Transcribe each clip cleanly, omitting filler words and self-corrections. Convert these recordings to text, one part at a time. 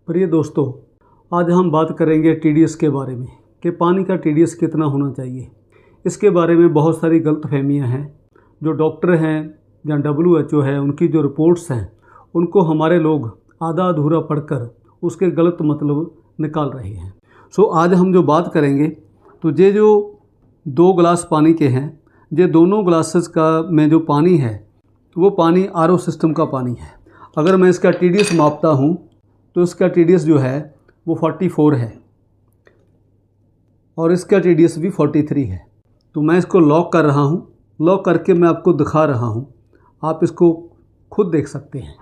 प्रिय दोस्तों, आज हम बात करेंगे टीडीएस के बारे में कि पानी का टीडीएस कितना होना चाहिए। इसके बारे में बहुत सारी गलतफहमियां हैं। जो डॉक्टर हैं या WHO है, उनकी जो रिपोर्ट्स हैं उनको हमारे लोग आधा अधूरा पढ़कर उसके गलत मतलब निकाल रहे हैं। आज हम जो बात करेंगे तो ये जो 2 गिलास पानी के हैं, ये दोनों ग्लासेस का में जो पानी है वो पानी RO सिस्टम का पानी है। अगर मैं इसका टीडीएस मापता हूँ तो इसका टीडीएस जो है वो 44 है और इसका टीडीएस भी 43 है। तो मैं इसको लॉक कर रहा हूँ। लॉक करके मैं आपको दिखा रहा हूँ, आप इसको खुद देख सकते हैं।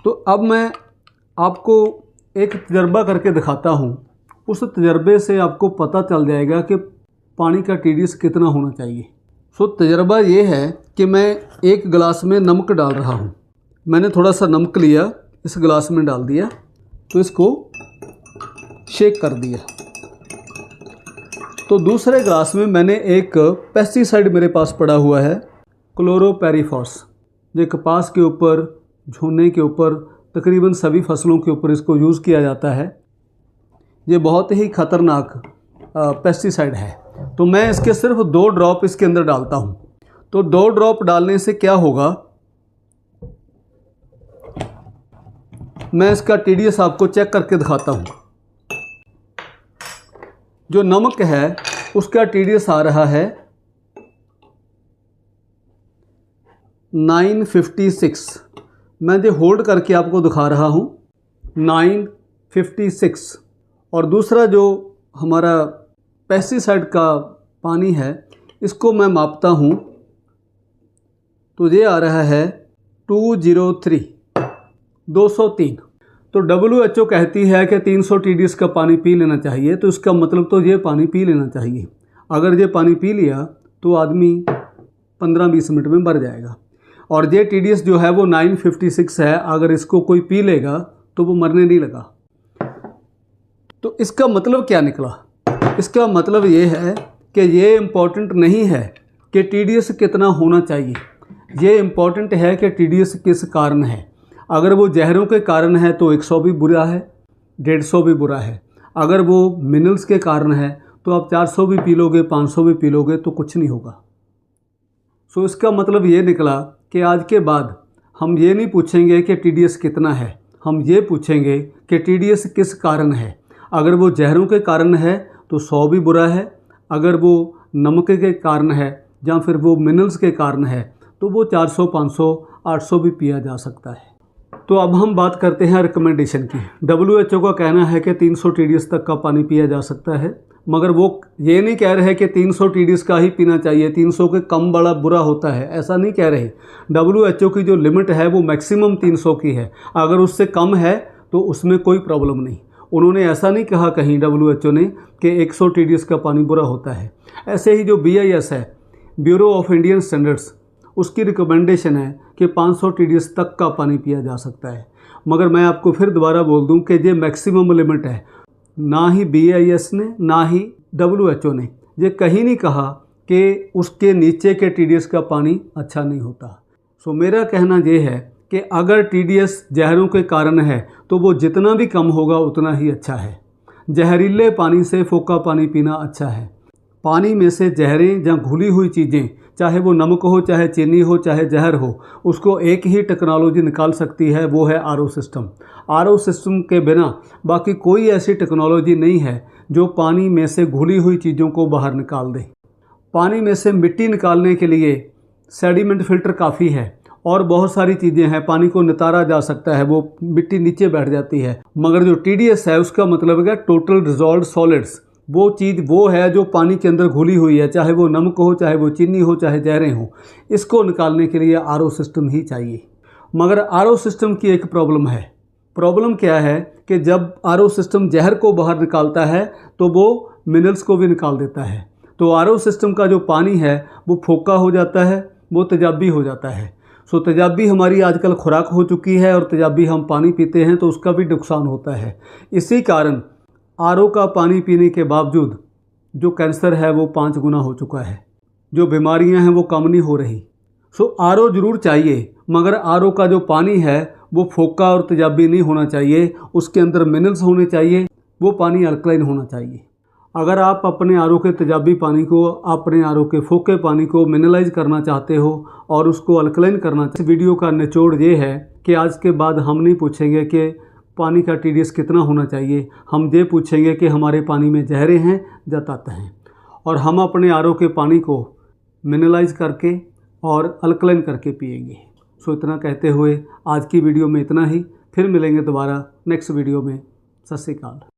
तो अब मैं आपको एक तजर्बा करके दिखाता हूँ। उस तजर्बे से आपको पता चल जाएगा कि पानी का टीडीएस कितना होना चाहिए। तजर्बा ये है कि मैं एक गिलास में नमक डाल रहा हूँ। मैंने थोड़ा सा नमक लिया, इस गिलास में डाल दिया, तो इसको शेक कर दिया। तो दूसरे गिलास में मैंने एक पेस्टिसाइड मेरे पास पड़ा हुआ है, क्लोरोपेरीफॉस। ये कपास के ऊपर, झोने के ऊपर, तकरीबन सभी फसलों के ऊपर इसको यूज़ किया जाता है। ये बहुत ही ख़तरनाक पेस्टिसाइड है। तो मैं इसके सिर्फ 2 ड्रॉप इसके अंदर डालता हूँ। तो 2 ड्रॉप डालने से क्या होगा, मैं इसका टीडीएस आपको चेक करके दिखाता हूँ। जो नमक है उसका टीडीएस आ रहा है 956। मैं जो होल्ड करके आपको दिखा रहा हूँ 956। और दूसरा जो हमारा पेस्टिसाइड का पानी है, इसको मैं मापता हूँ तो ये आ रहा है 203। तो WHO कहती है कि 300 टीडीएस का पानी पी लेना चाहिए। तो इसका मतलब तो ये पानी पी लेना चाहिए। अगर ये पानी पी लिया तो आदमी 15-20 मिनट में मर जाएगा। और ये टीडीएस जो है वो 956 है। अगर इसको कोई पी लेगा तो वो मरने नहीं लगा। तो इसका मतलब क्या निकला? इसका मतलब ये है कि ये इम्पॉर्टेंट नहीं है कि टीडीएस कितना होना चाहिए। ये इम्पॉर्टेंट है कि टीडीएस किस कारण है। अगर वो जहरों के कारण है तो 100 भी बुरा है, 150 भी बुरा है। अगर वो मिनरल्स के कारण है तो आप 400 भी पी लोगे, 500 भी पी लोगे तो कुछ नहीं होगा। इसका मतलब ये निकला कि आज के बाद हम ये नहीं पूछेंगे कि टीडीएस कितना है, हम ये पूछेंगे कि टीडीएस किस कारण है। अगर वो जहरों के कारण है तो 100 भी बुरा है। अगर वो नमक के कारण है या फिर वो मिनरल्स के कारण है तो वो 400, 500, 800 भी पिया जा सकता है। तो अब हम बात करते हैं रिकमेंडेशन की। WHO का कहना है कि 300 टीडीएस तक का पानी पिया जा सकता है, मगर वो ये नहीं कह रहे कि 300 टीडीएस का ही पीना चाहिए, 300 के कम बड़ा बुरा होता है, ऐसा नहीं कह रहे। WHO की जो लिमिट है वो मैक्सिमम 300 की है। अगर उससे कम है तो उसमें कोई प्रॉब्लम नहीं। उन्होंने ऐसा नहीं कहा कहीं WHO ने कि 100 टीडीएस का पानी बुरा होता है। ऐसे ही जो BIS है, ब्यूरो ऑफ इंडियन स्टैंडर्ड्स, उसकी रिकमेंडेशन है कि 500 टीडीएस तक का पानी पिया जा सकता है। मगर मैं आपको फिर दोबारा बोल दूं कि ये मैक्सिमम लिमिट है। ना ही BIS ने ना ही WHO ने ये कहीं नहीं कहा कि उसके नीचे के टीडीएस का पानी अच्छा नहीं होता। मेरा कहना ये है कि अगर टीडीएस जहरों के कारण है तो वो जितना भी कम होगा उतना ही अच्छा है। जहरीले पानी से फोका पानी पीना अच्छा है। पानी में से जहरें या घुली हुई चीज़ें, चाहे वो नमक हो, चाहे चीनी हो, चाहे जहर हो, उसको एक ही टेक्नोलॉजी निकाल सकती है, वो है RO सिस्टम। RO सिस्टम के बिना बाकी कोई ऐसी टेक्नोलॉजी नहीं है जो पानी में से घुली हुई चीज़ों को बाहर निकाल दे। पानी में से मिट्टी निकालने के लिए सेडिमेंट फिल्टर काफ़ी है और बहुत सारी चीज़ें हैं। पानी को नितारा जा सकता है, वो मिट्टी नीचे बैठ जाती है। मगर जो TDS है उसका मतलब है टोटल डिजॉल्व्ड सॉलिड्स। वो चीज़ वो है जो पानी के अंदर घुली हुई है, चाहे वो नमक हो, चाहे वो चीनी हो, चाहे जहरें हो। इसको निकालने के लिए RO सिस्टम ही चाहिए। मगर RO सिस्टम की एक प्रॉब्लम है। प्रॉब्लम क्या है कि जब RO सिस्टम जहर को बाहर निकालता है तो वो मिनरल्स को भी निकाल देता है। तो RO सिस्टम का जो पानी है वो फोका हो जाता है, वो तेजाबी हो जाता है। तेजाबी हमारी आजकल खुराक हो चुकी है और तेजाबी हम पानी पीते हैं तो उसका भी नुकसान होता है। इसी कारण RO का पानी पीने के बावजूद जो कैंसर है वो 5 गुना हो चुका है, जो बीमारियां हैं वो कम नहीं हो रही। RO ज़रूर चाहिए, मगर आरओ का जो पानी है वो फोका और तेजाबी नहीं होना चाहिए, उसके अंदर मिनरल्स होने चाहिए, वो पानी अल्कलाइन होना चाहिए। अगर आप अपने आरओ के तेजाबी पानी को, अपने आरओ के फोके पानी को मिनरलाइज करना चाहते हो और उसको अल्कलाइन करना चाहते हो, इस वीडियो का निचोड़ ये है कि आज के बाद हम नहीं पूछेंगे कि पानी का TDS कितना होना चाहिए, हम ये पूछेंगे कि हमारे पानी में जहरें हैं या तत्व हैं, और हम अपने आरओ के पानी को मिनरलाइज करके और अल्कलाइन करके पिएंगे। सो इतना कहते हुए आज की वीडियो में इतना ही, फिर मिलेंगे दोबारा नेक्स्ट वीडियो में। सत श्री अकाल।